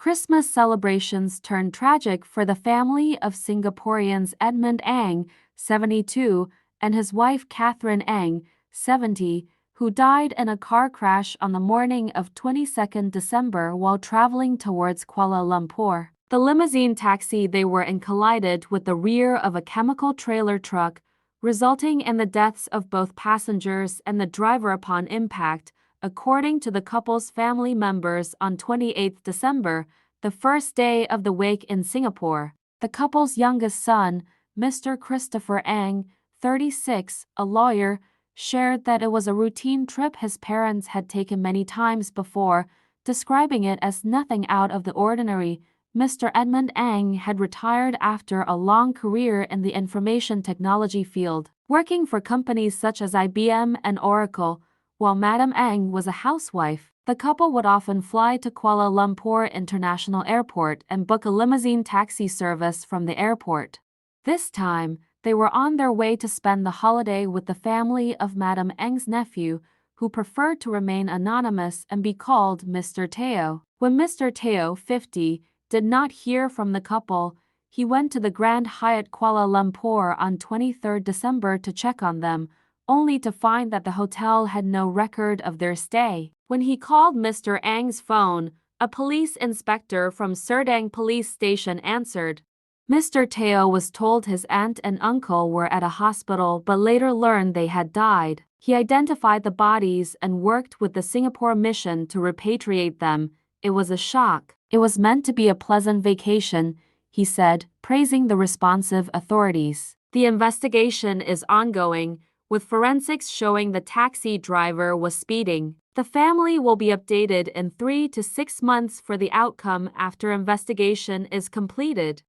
Christmas celebrations turned tragic for the family of Singaporeans Edmund Ang, 72, and his wife Catherine Ang, 70, who died in a car crash on the morning of 22 December while traveling towards Kuala Lumpur. The limousine taxi they were in collided with the rear of a chemical trailer truck, resulting in the deaths of both passengers and the driver upon impact, according to the couple's family members on 28 December, the first day of the wake in Singapore. The couple's youngest son, Mr. Christopher Ang, 36, a lawyer, shared that it was a routine trip his parents had taken many times before, describing it as nothing out of the ordinary. Mr. Edmund Ang had retired after a long career in the information technology field, working for companies such as IBM and Oracle. While Madam Ang was a housewife, the couple would often fly to Kuala Lumpur International Airport and book a limousine taxi service from the airport. This time, they were on their way to spend the holiday with the family of Madam Ang's nephew, who preferred to remain anonymous and be called Mr. Teo. When Mr. Teo, 50, did not hear from the couple, he went to the Grand Hyatt Kuala Lumpur on 23 December to check on them, only to find that the hotel had no record of their stay. When he called Mr. Ang's phone, a police inspector from Serdang Police Station answered. Mr. Teo was told his aunt and uncle were at a hospital but later learned they had died. He identified the bodies and worked with the Singapore mission to repatriate them. It was a shock. It was meant to be a pleasant vacation, he said, praising the responsive authorities. The investigation is ongoing, with forensics showing the taxi driver was speeding. The family will be updated in 3 to 6 months for the outcome after investigation is completed.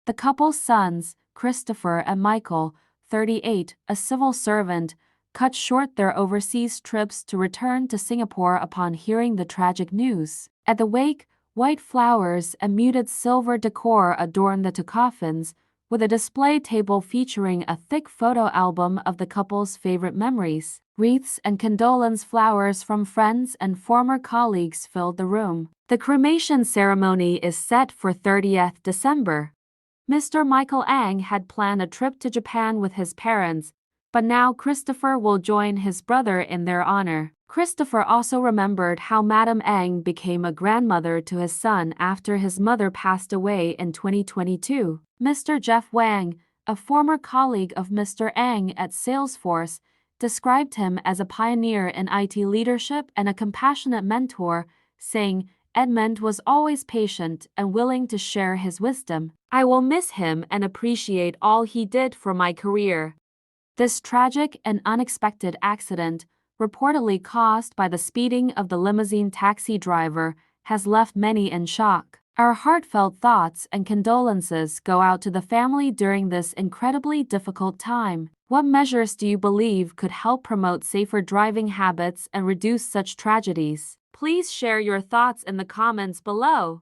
The couple's sons, Christopher and Michael, 38, a civil servant, cut short their overseas trips to return to Singapore upon hearing the tragic news. At the wake, white flowers and muted silver decor adorned the two coffins, with a display table featuring a thick photo album of the couple's favorite memories. Wreaths and condolence flowers from friends and former colleagues filled the room. The cremation ceremony is set for 30th December. Mr. Michael Ang had planned a trip to Japan with his parents, but now Christopher will join his brother in their honor. Christopher also remembered how Madam Ang became a grandmother to his son after his mother passed away in 2022. Mr. Jeff Wang, a former colleague of Mr. Ang at Salesforce, described him as a pioneer in IT leadership and a compassionate mentor, saying, "Edmund was always patient and willing to share his wisdom. I will miss him and appreciate all he did for my career." This tragic and unexpected accident, reportedly caused by the speeding of the limousine taxi driver, has left many in shock. Our heartfelt thoughts and condolences go out to the family during this incredibly difficult time. What measures do you believe could help promote safer driving habits and reduce such tragedies? Please share your thoughts in the comments below.